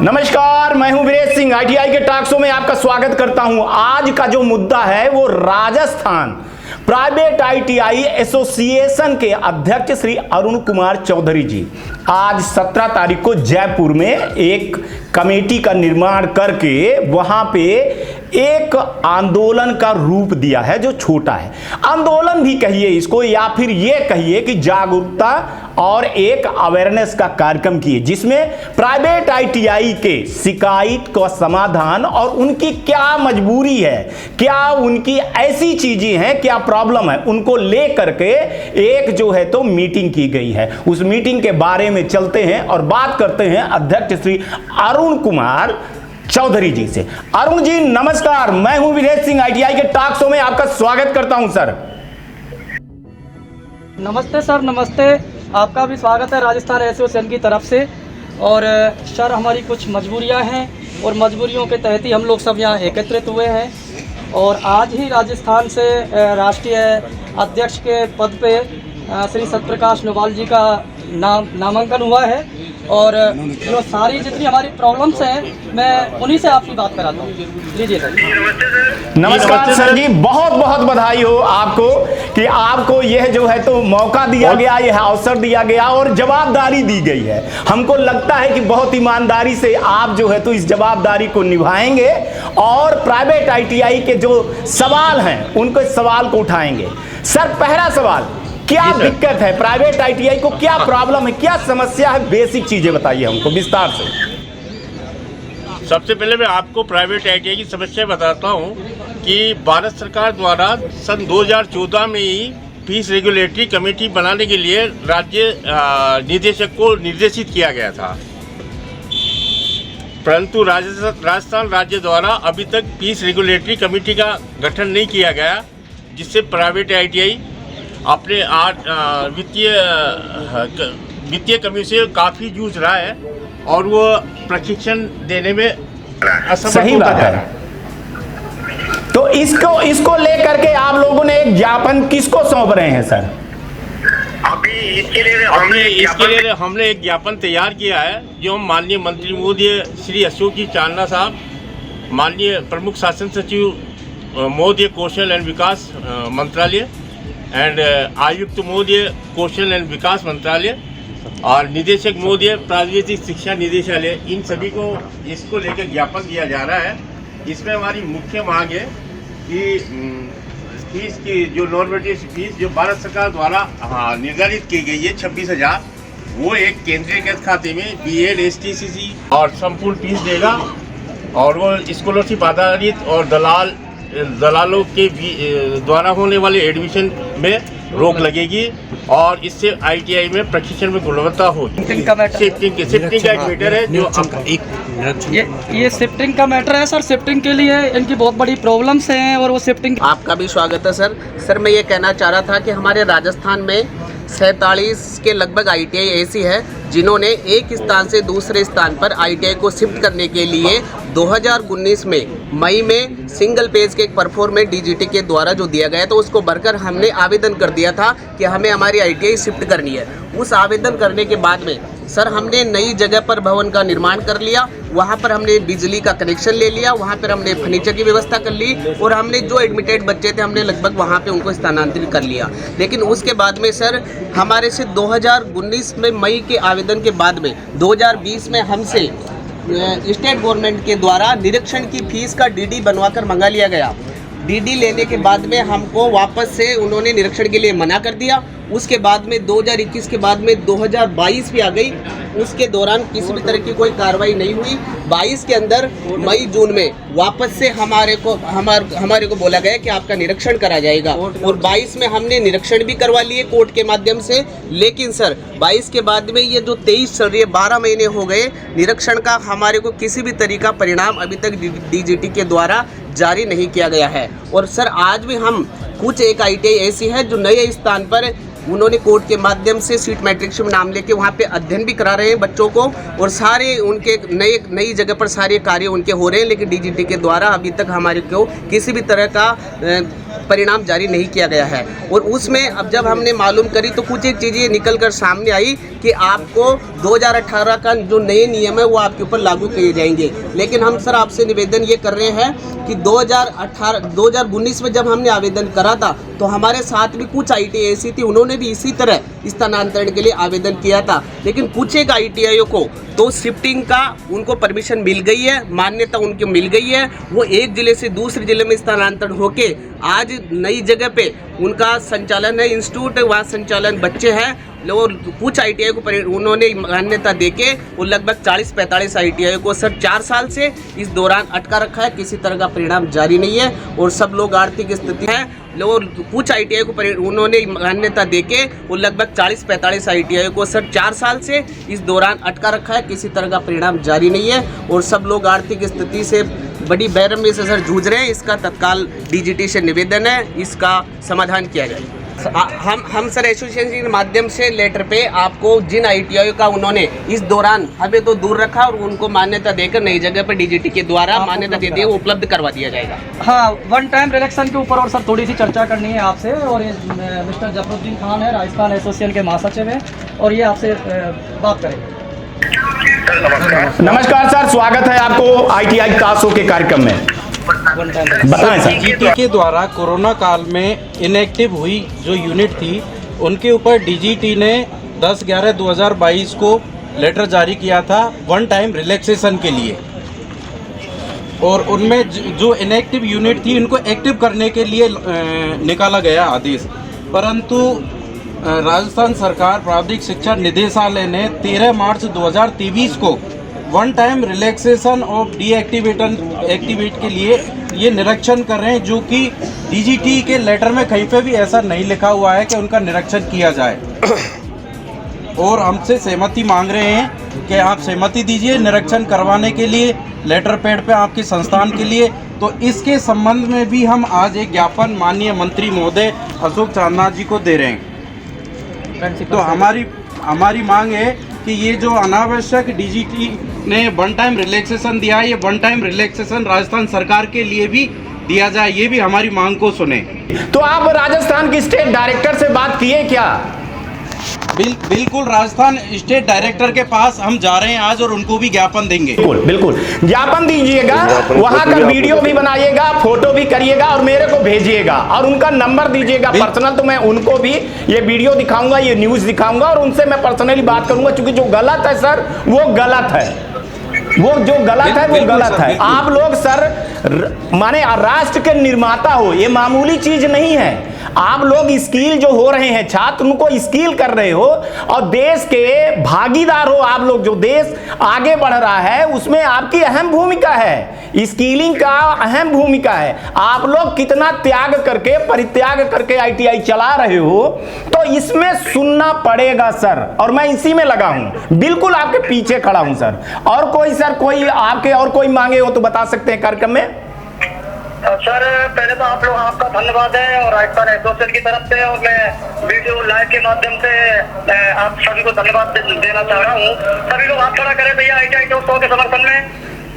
नमस्कार, मैं हूं वीरेश सिंह। आईटीआई के टॉक शो में आपका स्वागत करता हूं। आज का जो मुद्दा है वो राजस्थान प्राइवेट आईटीआई एसोसिएशन के अध्यक्ष श्री अरुण कुमार चौधरी जी आज 17 तारीख को जयपुर में एक कमेटी का निर्माण करके वहां पे एक आंदोलन का रूप दिया है, जो छोटा है। आंदोलन भी कहिए इसको या फिर ये कहिए कि जागरूकता और एक अवेयरनेस का कार्यक्रम किए, जिसमें प्राइवेट आईटीआई के शिकायत का समाधान और उनकी क्या मजबूरी है, क्या उनकी ऐसी चीजें हैं, क्या प्रॉब्लम है, उनको ले करके एक जो है तो मीटिंग की गई है। उस मीटिंग के बारे में चलते हैं और बात करते हैं अध्यक्ष श्री अरुण कुमार चौधरी जी से। अरुण जी नमस्कार, मैं हूं वीरेश सिंह। आईटीआई के टॉक शो में आपका स्वागत करता हूं सर। नमस्ते सर, नमस्ते। आपका भी स्वागत है राजस्थान एसोसिएशन की तरफ से। और सर, हमारी कुछ मजबूरियां हैं और मजबूरियों के तहत ही हम लोग सब यहाँ एकत्रित हुए हैं। और आज ही राजस्थान से राष्ट्रीय अध्यक्ष के पद पे श्री सत्यप्रकाश नोवाल जी का नामांकन हुआ है। और जो सारी जितनी हमारी प्रॉब्लम्स हैं मैं उन्हीं से आपकी बात कराता हूँ। लीजिए सर। नमस्कार सर जी, बहुत बहुत बधाई हो आपको कि आपको यह जो है तो मौका दिया गया, यह अवसर दिया गया और जवाबदारी दी गई है। हमको लगता है कि बहुत ईमानदारी से आप जो है तो इस जवाबदारी को निभाएंगे और प्राइवेट आईटीआई के जो सवाल हैं उनके सवाल को उठाएंगे। सर, पहला सवाल, क्या दिक्कत है प्राइवेट आईटीआई को, क्या प्रॉब्लम है, क्या समस्या है, बेसिक चीजें बताइए हमको विस्तार से। सबसे पहले मैं आपको प्राइवेट आईटीआई की समस्या बताता हूं कि भारत सरकार द्वारा सन 2014 में ही फीस रेगुलेटरी कमेटी बनाने के लिए राज्य निदेशक को निर्देशित किया गया था, परंतु राजस्थान राज्य द्वारा अभी तक फीस रेगुलेटरी कमेटी का गठन नहीं किया गया, जिससे प्राइवेट आईटीआई अपने वित्तीय कमी से काफ़ी जूझ रहा है और वो प्रशिक्षण देने में असमर्थ होता जा रहा है। तो इसको लेकर के आप लोगों ने एक ज्ञापन किसको सौंप रहे हैं सर? अभी इसके लिए हमने एक ज्ञापन तैयार किया है, जो हम माननीय मंत्री महोदय श्री अशोक जी चांदना साहब, माननीय प्रमुख शासन सचिव महोदय कौशल एवं विकास मंत्रालय एंड आयुक्त महोदय कौशल एवं विकास मंत्रालय और निदेशक महोदय प्राविधिक शिक्षा निदेशालय, इन सभी को इसको लेकर ज्ञापन दिया जा रहा है। इसमें हमारी मुख्य मांग है कि फीस की जो नॉर्मेटिव फीस जो भारत सरकार द्वारा निर्धारित की गई है 26,000, वो एक केंद्रीय खाते में बीएड एसटीसीसी और संपूर्ण फीस देगा और वो स्कॉलरशिप आधारित और दलालों के द्वारा होने वाले एडमिशन में रोक लगेगी और इससे आईटीआई में प्रशिक्षण में गुणवत्ता होगी। शिफ्टिंग का एक मैटर है जो ये शिफ्टिंग का मैटर है सर। शिफ्टिंग के लिए इनकी बहुत बड़ी प्रॉब्लम्स हैं और वो शिफ्टिंग। आपका भी स्वागत है सर। मैं ये कहना चाह रहा था कि हमारे राजस्थान में 47 के लगभग आईटीआई ऐसी है जिन्होंने एक स्थान से दूसरे स्थान पर आईटीआई को शिफ्ट करने के लिए 2019 में मई में सिंगल पेज के एक परफॉर्मेंस डीजीटी के द्वारा जो दिया गया तो उसको भरकर हमने आवेदन कर दिया था कि हमें हमारी आईटीआई शिफ्ट करनी है। उस आवेदन करने के बाद में सर हमने नई जगह पर भवन का निर्माण कर लिया, वहाँ पर हमने बिजली का कनेक्शन ले लिया, वहाँ पर हमने फर्नीचर की व्यवस्था कर ली और हमने जो एडमिटेड बच्चे थे हमने लगभग वहाँ पे उनको स्थानांतरित कर लिया। लेकिन उसके बाद में सर हमारे से 2019 में मई के आवेदन के बाद में 2020 में हमसे स्टेट गवर्नमेंट के द्वारा निरीक्षण की फीस का डीडी बनवाकर मंगा लिया गया। डीडी लेने के बाद में हमको वापस से उन्होंने निरीक्षण के लिए मना कर दिया। उसके बाद में 2021 के बाद में 2022 भी आ गई, उसके दौरान किसी भी तरह की कोई कार्रवाई नहीं हुई। 22 के अंदर मई जून में वापस से हमारे को बोला गया कि आपका निरीक्षण करा जाएगा और 22 में हमने निरीक्षण भी करवा लिए कोर्ट के माध्यम से। लेकिन सर 22 के बाद में ये जो 23 चल रही है, 12 महीने हो गए, निरीक्षण का हमारे को किसी भी तरीका परिणाम अभी तक डीजीटी के द्वारा जारी नहीं किया गया है। और सर आज भी हम कुछ एक आईटीआई ऐसी है जो नए स्थान पर उन्होंने कोर्ट के माध्यम से सीट मैट्रिक्स में नाम लेके वहाँ पे अध्ययन भी करा रहे हैं बच्चों को और सारे उनके नई जगह पर सारे कार्य उनके हो रहे हैं, लेकिन डीजीटी के द्वारा अभी तक हमारे को किसी भी तरह का परिणाम जारी नहीं किया गया है। और उसमें अब जब हमने मालूम करी तो कुछ एक चीज़ें निकल कर सामने आई कि आपको 2018 का जो नए नियम है वो आपके ऊपर लागू किए जाएंगे। लेकिन हम सर आपसे निवेदन ये कर रहे हैं कि 2019 में जब हमने आवेदन करा था तो हमारे साथ भी कुछ ITI ऐसी थी, उन्होंने भी इसी तरह स्थानांतरण के लिए आवेदन किया था। लेकिन कुछ एक ITI को तो शिफ्टिंग का उनको परमिशन मिल गई है, मान्यता उनको मिल गई है, वो एक ज़िले से दूसरे ज़िले में स्थानांतरण होके आज नई जगह पे उनका संचालन है, इंस्टीट्यूट है, वहाँ संचालन बच्चे हैं। और कुछ ITI को उन्होंने मान्यता देके वो लगभग 40-45 ITI को सर 4 साल से इस दौरान अटका रखा है, किसी तरह का परिणाम जारी नहीं है। और सब लोग आर्थिक स्थिति है, और कुछ ITI को उन्होंने मान्यता देके वो लगभग 40-45 ITI को सर 4 साल से इस दौरान अटका रखा है, किसी तरह का परिणाम जारी नहीं है। और सब लोग आर्थिक स्थिति से बड़ी बेरहमी से सर जूझ रहे हैं। इसका तत्काल DGT से निवेदन है, इसका समाधान किया जाए। हम सर एसोसिएशन के माध्यम से लेटर पे आपको जिन ITI का उन्होंने इस दौरान हमें तो दूर रखा और उनको मान्यता देकर नई जगह पर DGT के द्वारा मान्यता देती है वो उपलब्ध करवा दिया जाएगा। हाँ, वन टाइम रिलेक्शन के ऊपर और सर थोड़ी सी चर्चा करनी है आपसे। और ये मिस्टर जफरुद्दीन खान है, राजस्थान एसोसिएशन के महासचिव हैं, और ये आपसे बात करेंगे। नमस्कार सर, स्वागत है आपको ITI टास्क के कार्यक्रम में। बताएं सर। DGT के द्वारा कोरोना काल में इनएक्टिव हुई जो यूनिट थी उनके ऊपर DGT ने 10/11/2022 को लेटर जारी किया था वन टाइम रिलैक्सेशन के लिए। और उनमें जो इनएक्टिव यूनिट थी उनको एक्टिव करने के लिए निकाला गया आदेश। परंतु राजस्थान सरकार प्रावधिक शिक्षा निदेशालय ने 13 मार्च 2023 को one time relaxation of activate के लिए ये निरीक्षण कर रहे हैं, जो कि DGT के लेटर में कहीं पे भी ऐसा नहीं लिखा हुआ है कि उनका निरीक्षण किया जाए। और हमसे सहमति मांग रहे हैं कि आप सहमति दीजिए निरीक्षण करवाने के लिए लेटर पैड पे आपके संस्थान के लिए। तो इसके संबंध में भी हम आज एक ज्ञापन माननीय मंत्री महोदय अशोक चांदना जी को दे रहे हैं। तो हमारी मांग है कि ये जो अनावश्यक DGT ने वन टाइम रिलैक्सेशन दिया है, ये वन टाइम रिलैक्सेशन राजस्थान सरकार के लिए भी दिया जाए, ये भी हमारी मांग को सुने। तो आप राजस्थान के स्टेट डायरेक्टर से बात किए क्या? बिल्कुल राजस्थान स्टेट डायरेक्टर के पास हम जा रहे हैं आज और उनको भी ज्ञापन देंगे। बिल्कुल ज्ञापन दीजिएगा, वहां का वीडियो भी बनाइएगा, फोटो भी करिएगा और मेरे को भेजिएगा और उनका नंबर दीजिएगा पर्सनल। तो मैं उनको भी ये वीडियो दिखाऊंगा, ये न्यूज दिखाऊंगा और उनसे मैं पर्सनली बात करूंगा, क्योंकि जो गलत है सर वो गलत है, वो जो गलत है वो गलत है। आप लोग सर माने राष्ट्र के निर्माता हो, ये मामूली चीज नहीं है। आप लोग स्किल जो हो रहे हैं, छात्र उनको स्किल कर रहे हो और देश के भागीदार हो आप लोग। जो देश आगे बढ़ रहा है उसमें आपकी अहम भूमिका है, स्किलिंग का अहम भूमिका है। आप लोग कितना त्याग करके परित्याग करके ITI चला रहे हो, तो इसमें सुनना पड़ेगा सर। और मैं इसी में लगा हूं, बिल्कुल आपके पीछे खड़ा हूं सर। और कोई सर कोई आपके और कोई मांगे हो तो बता सकते हैं कार्यक्रम में। सर पहले तो आप लोग आपका धन्यवाद है और राजस्थान एसोसिएशन की तरफ से, और मैं वीडियो लाइव के माध्यम से आप सभी को धन्यवाद देना चाह रहा हूँ। सभी लोग हाथ खड़ा करें भैया ITI टॉक के समर्थन में।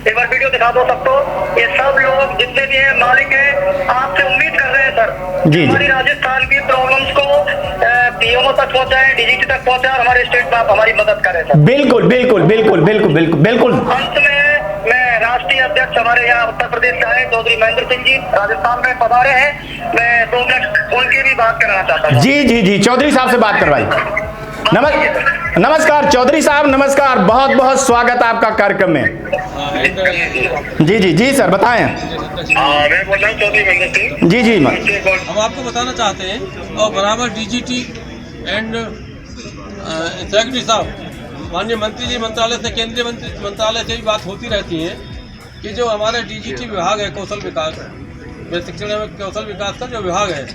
एक बार वीडियो दिखा दो सबको। ये सब लोग जितने भी हैं मालिक हैं, आपसे उम्मीद कर रहे हैं सर हमारी राजस्थान की प्रॉब्लम्स को PMO तक पहुँचाए, DGT तक पहुँचाए और हमारे स्टेट में आप हमारी मदद करें सर। बिल्कुल बिल्कुल बिल्कुल बिल्कुल बिल्कुल बिल्कुल। अंत में मैं राष्ट्रीय अध्यक्ष हमारे यहाँ उत्तर प्रदेश से आए चौधरी महेंद्र सिंह जी राजस्थान में पधारे हैं, मैं 2 मिनट उनकी भी बात करना चाहता हूँ। जी चौधरी साहब से बात करवाई। नमस्कार चौधरी साहब, नमस्कार, बहुत बहुत स्वागत आपका कार्यक्रम में। जी सर बताएं। मैं बोल रहा हूँ चौधरी महेंद्र सिंह। जी हम आपको बताना चाहते हैं और बराबर DGT एंड सेक्रेटरी साहब माननीय मंत्री जी मंत्रालय से, केंद्रीय मंत्रालय से भी बात होती रहती है कि जो हमारे DGT विभाग है कौशल विकास, शिक्षण एवं कौशल विकास का जो विभाग है,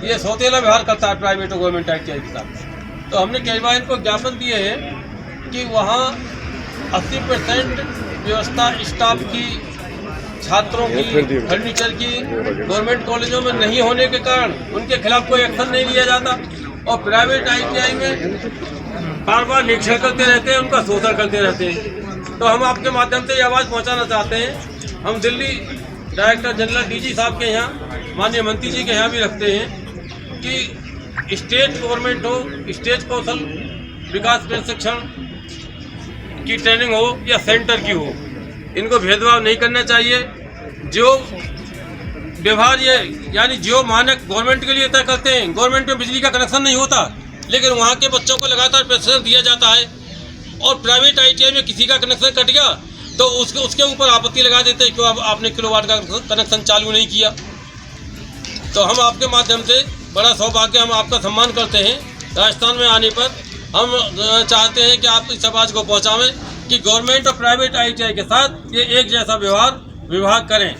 ये सौतेला व्यवहार करता है प्राइवेट और गवर्नमेंट ITI के साथ। तो हमने कई बार इनको ज्ञापन दिए हैं कि वहाँ 80% व्यवस्था स्टाफ की, छात्रों की, फर्नीचर की गवर्नमेंट कॉलेजों में नहीं होने के कारण उनके खिलाफ कोई एक्शन नहीं लिया जाता और प्राइवेट ITI में बार निरीक्षण करते रहते हैं, उनका शोषण करते रहते हैं। तो हम आपके माध्यम से ये आवाज़ पहुंचाना चाहते हैं। हम दिल्ली डायरेक्टर जनरल DG साहब के यहाँ माननीय मंत्री जी के यहाँ भी रखते हैं कि स्टेट गवर्नमेंट हो, स्टेट कौशल विकास प्रशिक्षण की ट्रेनिंग हो या सेंटर की हो, इनको भेदभाव नहीं करना चाहिए। जो व्यवहार ये यानी जो मानक गवर्नमेंट के लिए तय करते हैं, गवर्नमेंट में बिजली का कनेक्शन नहीं होता, लेकिन वहाँ के बच्चों को लगातार प्रेशर दिया जाता है, और प्राइवेट ITI में किसी का कनेक्शन कट गया तो उसके ऊपर आपत्ति लगा देते हैं, क्यों आपने किलोवाट का कनेक्शन चालू नहीं किया। तो हम आपके माध्यम से बड़ा सौभाग्य, हम आपका सम्मान करते हैं। राजस्थान में आने पर हम चाहते हैं कि आप इस आवाज़ को पहुँचावें कि गवर्नमेंट और प्राइवेट ITI के साथ ये एक जैसा विभाग करें,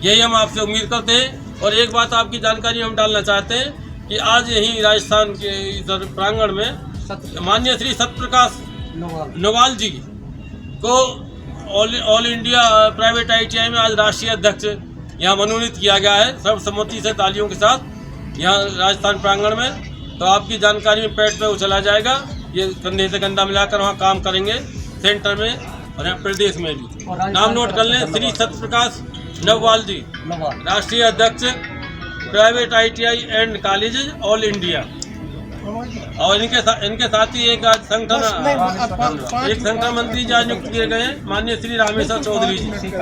यही हम आपसे उम्मीद करते हैं। और एक बात आपकी जानकारी हम डालना चाहते हैं कि आज यहीं राजस्थान के इधर प्रांगण में माननीय श्री सत्यप्रकाश नोवाल जी को ऑल इंडिया प्राइवेट ITI में आज राष्ट्रीय अध्यक्ष यहाँ मनोनीत किया गया है, सर्वसम्मति से तालियों के साथ यहाँ राजस्थान प्रांगण में। तो आपकी जानकारी में पेट पे उछला जाएगा, ये कंधे से कंधा मिलाकर वहाँ काम करेंगे सेंटर में और प्रदेश में भी। नाम नोट कर लें, श्री सत्यप्रकाश नोवाल जी, राष्ट्रीय अध्यक्ष private ITI and colleges all India. और इनके साथ ही एक संगठन मंत्री जी आज नियुक्त किए गए हैं, माननीय श्री रामेश्वर चौधरी जी,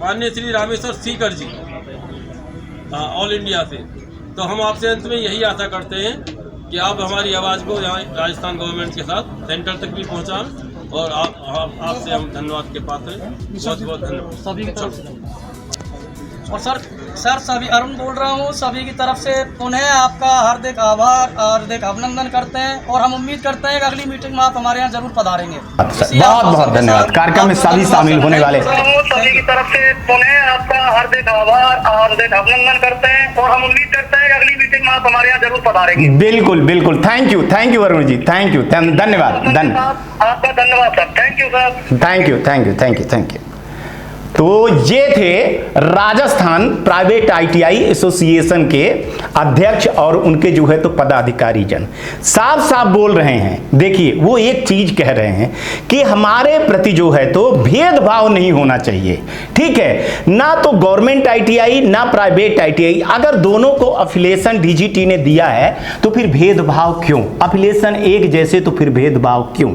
माननीय श्री रामेश्वर सीकर जी, ऑल इंडिया से। तो हम आपसे अंत में यही आशा करते हैं कि आप हमारी आवाज़ को यहाँ राजस्थान गवर्नमेंट के साथ सेंटर तक भी पहुँचाएं, और आपसे हम धन्यवाद के पात्र हैं। बहुत बहुत धन्यवाद। और सर सभी अरुण बोल रहा हूँ, सभी की तरफ से पुनः आपका हार्दिक आभार, हार्दिक अभिनंदन करते हैं, और हम उम्मीद करते हैं कि अगली मीटिंग में आप हमारे यहाँ जरूर पधारेंगे। बहुत बहुत धन्यवाद। कार्यक्रम में सभी शामिल होने वाले सभी की तरफ से पुनः आपका हार्दिक आभार, हार्दिक अभिनंदन करते हैं, और हम उम्मीद करते हैं कि अगली मीटिंग में आप हमारे यहाँ जरूर पधारेंगे। बिल्कुल बिल्कुल। Thank you Arun ji, thank you, धन्यवाद। आपका धन्यवाद sir, thank you sir, thank you. तो ये थे राजस्थान प्राइवेट ITI एसोसिएशन के अध्यक्ष और उनके जो है तो पदाधिकारी जन साफ साफ बोल रहे हैं। देखिए, वो एक चीज कह रहे हैं कि हमारे प्रति जो है तो भेदभाव नहीं होना चाहिए, ठीक है, ना तो गवर्नमेंट ITI ना प्राइवेट ITI। अगर दोनों को अफिलिएशन DGT ने दिया है तो फिर भेदभाव क्यों? अफिलिएशन एक जैसे तो फिर भेदभाव क्यों?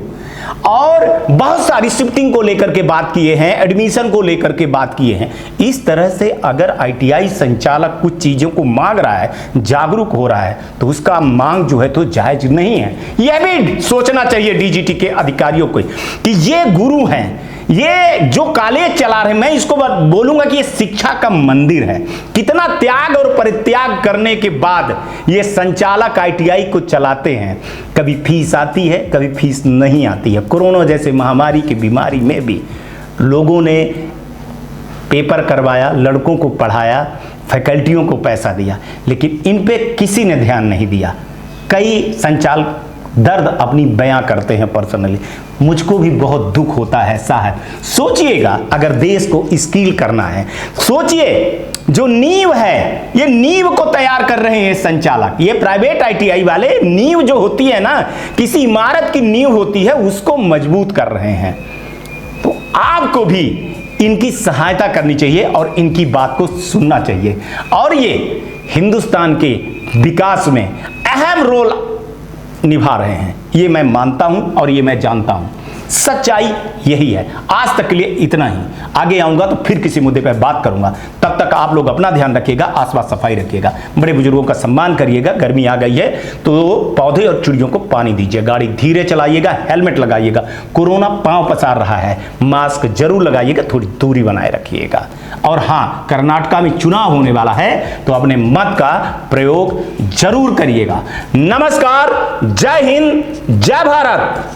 और बहुत सारी शिफ्टिंग को लेकर के बात किए हैं, एडमिशन को लेकर के बात किए हैं। इस तरह से अगर ITI संचालक कुछ चीजों को मांग रहा है, जागरूक हो रहा है, तो उसका मांग जो है तो जायज नहीं है। यह भी सोचना चाहिए DGT के अधिकारियों को कि ये गुरु हैं, ये जो कॉलेज चला रहे हैं, मैं इसको बोलूंगा कि ये शिक्षा का मंदिर है। कितना त्याग और परित्याग करने के बाद ये संचालक ITI को चलाते हैं। कभी फीस आती है, कभी फीस नहीं आती है। कोरोना जैसे महामारी की बीमारी में भी लोगों ने पेपर करवाया, लड़कों को पढ़ाया, फैकल्टियों को पैसा दिया, लेकिन इन पे किसी ने ध्यान नहीं दिया। कई संचालक दर्द अपनी बयां करते हैं पर्सनली, मुझको भी बहुत दुख होता है साहब। सोचिएगा, अगर देश को स्किल करना है, सोचिए जो नींव है, ये नींव को तैयार कर रहे हैं संचालक। ये प्राइवेट ITI वाले नींव जो होती है ना, किसी इमारत की नींव होती है, उसको मजबूत कर रहे हैं। तो आपको भी इनकी सहायता करनी चाहिए और इनकी बात को सुनना चाहिए, और ये हिंदुस्तान के विकास में अहम रोल निभा रहे हैं। ये मैं मानता हूं और ये मैं जानता हूं, सच्चाई यही है। आज तक के लिए इतना ही, आगे आऊंगा तो फिर किसी मुद्दे पर बात करूंगा। तब तक आप लोग अपना ध्यान रखिएगा, आसपास सफाई रखिएगा, बड़े बुजुर्गों का सम्मान करिएगा। गर्मी आ गई है तो पौधे और चिड़ियों को पानी दीजिए, गाड़ी धीरे चलाइएगा, हेलमेट लगाइएगा, कोरोना पांव पसार रहा है, मास्क जरूर लगाइएगा, थोड़ी दूरी बनाए रखिएगा। और हाँ, कर्नाटक में चुनाव होने वाला है तो अपने मत का प्रयोग जरूर करिएगा। नमस्कार, जय हिंद, जय भारत।